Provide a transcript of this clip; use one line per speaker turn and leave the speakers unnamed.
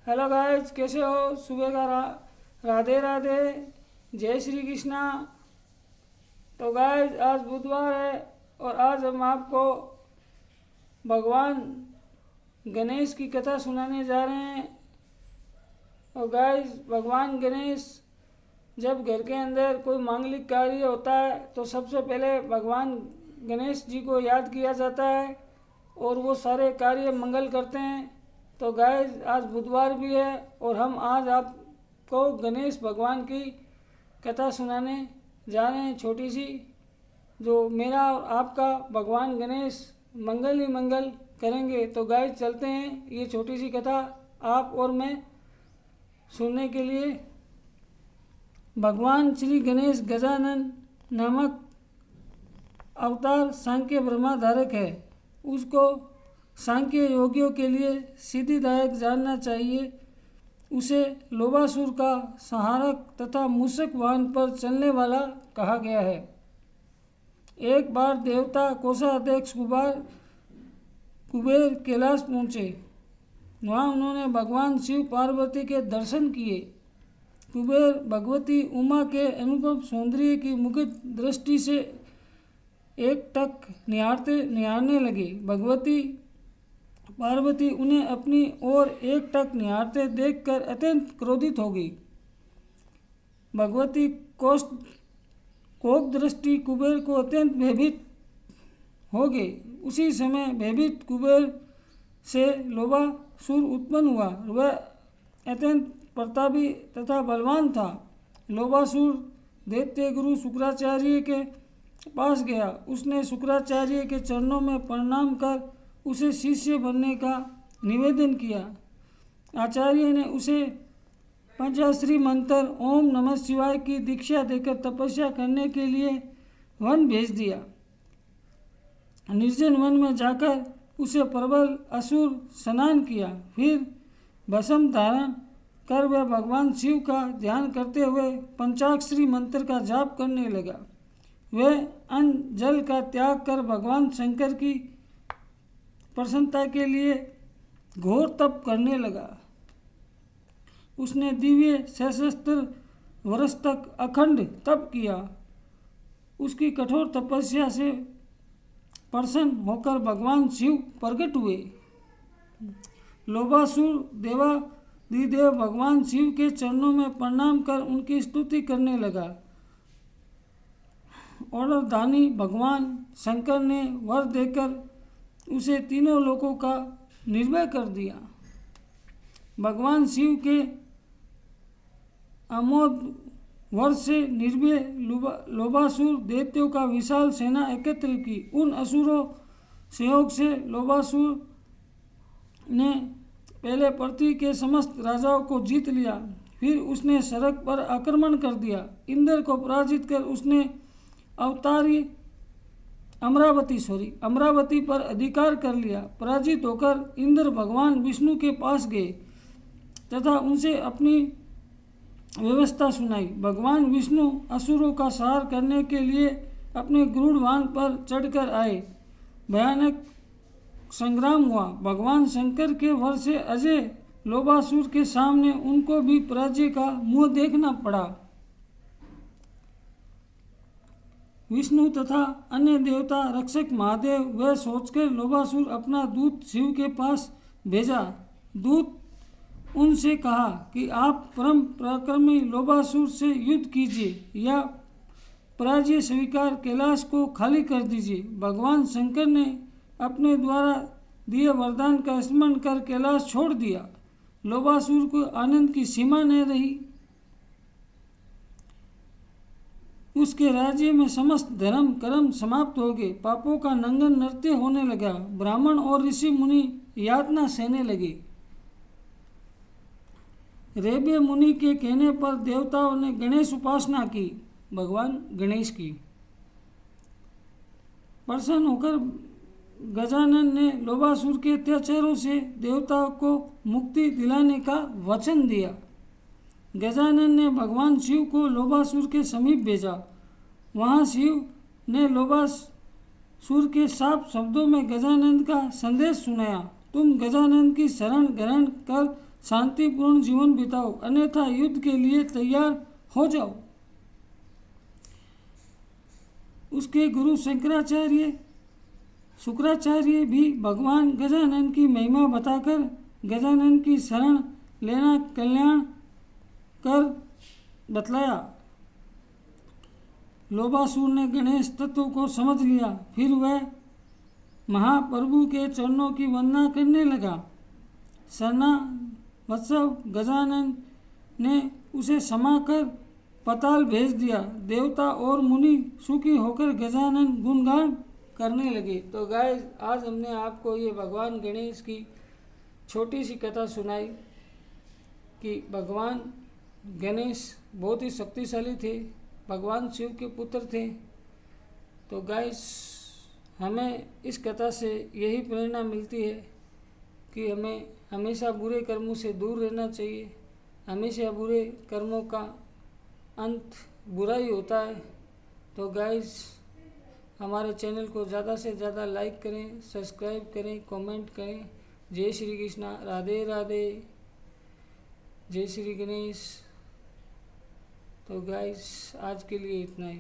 Hello guys, कैसे हो? सुबह का राधे राधे, जय श्री कृष्णा। तो गाइस, आज बुधवार है और आज हम आपको भगवान गणेश की कथा सुनाने जा रहे हैं। और गाइस, भगवान गणेश जब घर के अंदर कोई मांगलिक कार्य होता है तो सबसे पहले भगवान गणेश जी को याद किया जाता है और वो सारे कार्य मंगल करते हैं। तो गाइस, आज बुधवार भी है और हम आज आपको गणेश भगवान की कथा सुनाने जा रहे हैं, छोटी सी, जो मेरा और आपका भगवान गणेश मंगल ही मंगल करेंगे। तो गाइस, चलते हैं ये छोटी सी कथा आप और मैं सुनने के लिए। भगवान श्री गणेश गजानन नामक अवतार सांख्य ब्रह्माधारक है। उसको सांख्य योगियों के लिए सिद्धिदायक जानना चाहिए। उसे लोभासुर का संहारक तथा मूषक वाहन पर चलने वाला कहा गया है। एक बार देवता कोषाध्यक्ष कुबेर कैलाश पहुँचे। वहाँ उन्होंने भगवान शिव पार्वती के दर्शन किए। कुबेर भगवती उमा के अनुपम सौंदर्य की मुग्ध दृष्टि से एकटक निहारने लगे। भगवती पार्वती उन्हें अपनी ओर एकटक निहारते देखकर अत्यंत क्रोधित हो गई। भगवती कोप दृष्टि कुबेर को अत्यंत भयभीत हो गई। उसी समय भयभीत कुबेर से लोभासुर उत्पन्न हुआ। वह अत्यंत प्रतापी तथा बलवान था। लोभासुर दैत्य गुरु शुक्राचार्य के पास गया। उसने शुक्राचार्य के चरणों में प्रणाम कर उसे शिष्य बनने का निवेदन किया। आचार्य ने उसे पंचाश्री मंत्र ओम नमः शिवाय की दीक्षा देकर तपस्या करने के लिए वन भेज दिया। निर्जन वन में जाकर उसे प्रबल असुर स्नान किया। फिर भस्म धारण कर वह भगवान शिव का ध्यान करते हुए पंचाक्षरी मंत्र का जाप करने लगा। वह अन्न जल का त्याग कर भगवान शंकर की प्रसन्नता के लिए घोर तप करने लगा। उसने दिव्य सशस्त्र वर्ष तक अखंड तप किया। उसकी कठोर तपस्या से प्रसन्न होकर भगवान शिव प्रकट हुए। लोभासुर देवादिदेव भगवान शिव के चरणों में प्रणाम कर उनकी स्तुति करने लगा। और दानी भगवान शंकर ने वर देकर उसे तीनों लोकों का निर्भय कर दिया। भगवान शिव के अमोघ वर से निर्भय लोभासुर दैत्यों का विशाल सेना एकत्र की। उन असुरों सहयोग से लोभासुर ने पहले पृथ्वी के समस्त राजाओं को जीत लिया। फिर उसने सड़क पर आक्रमण कर दिया। इंद्र को पराजित कर उसने अवतारी अमरावती पर अधिकार कर लिया। पराजित होकर इंद्र भगवान विष्णु के पास गए तथा उनसे अपनी व्यवस्था सुनाई। भगवान विष्णु असुरों का संहार करने के लिए अपने गरुड़ वाहन पर चढ़कर आए। भयानक संग्राम हुआ। भगवान शंकर के वर से अजय लोभासुर के सामने उनको भी पराजय का मुंह देखना पड़ा। विष्णु तथा अन्य देवता रक्षक महादेव वह सोचकर लोभासुर अपना दूत शिव के पास भेजा। दूत उनसे कहा कि आप परम पराक्रमी लोभासुर से युद्ध कीजिए या पराजय स्वीकार कैलाश को खाली कर दीजिए। भगवान शंकर ने अपने द्वारा दिए वरदान का स्मरण कर कैलाश छोड़ दिया। लोभासुर को आनंद की सीमा न रही। उसके राज्य में समस्त धर्म कर्म समाप्त हो गए। पापों का नंगन नृत्य होने लगा। ब्राह्मण और ऋषि मुनि यातना सहने लगे। रेबे मुनि के कहने पर देवताओं ने गणेश उपासना की, भगवान गणेश की। प्रसन्न होकर गजानन ने लोभासुर के अत्याचारों से देवताओं को मुक्ति दिलाने का वचन दिया। गजानन ने भगवान शिव को लोभासुर के समीप भेजा। वहाँ शिव ने लोभासुर के साफ शब्दों में गजानन का संदेश सुनाया। तुम गजानन की शरण ग्रहण कर शांतिपूर्ण जीवन बिताओ, अन्यथा युद्ध के लिए तैयार हो जाओ। उसके गुरु शुक्राचार्य भी भगवान गजानन की महिमा बताकर गजानन की शरण लेना कल्याण कर बतलाया। लोभासुर ने गणेश तत्व को समझ लिया, फिर वह महाप्रभु के चरणों की वंदना करने लगा। शरणावत्सव गजानन ने उसे क्षमा कर पाताल भेज दिया। देवता और मुनि सुखी होकर गजानन गुणगान करने लगे। तो गाइस, आज हमने आपको ये भगवान गणेश की छोटी सी कथा सुनाई कि भगवान गणेश बहुत ही शक्तिशाली थे, भगवान शिव के पुत्र थे। तो गाइस, हमें इस कथा से यही प्रेरणा मिलती है कि हमें हमेशा बुरे कर्मों से दूर रहना चाहिए। हमेशा बुरे कर्मों का अंत बुरा ही होता है। तो गाइस, हमारे चैनल को ज़्यादा से ज़्यादा लाइक करें, सब्सक्राइब करें, कमेंट करें। जय श्री कृष्णा, राधे राधे, जय श्री गणेश। तो गाइस, आज के लिए इतना ही।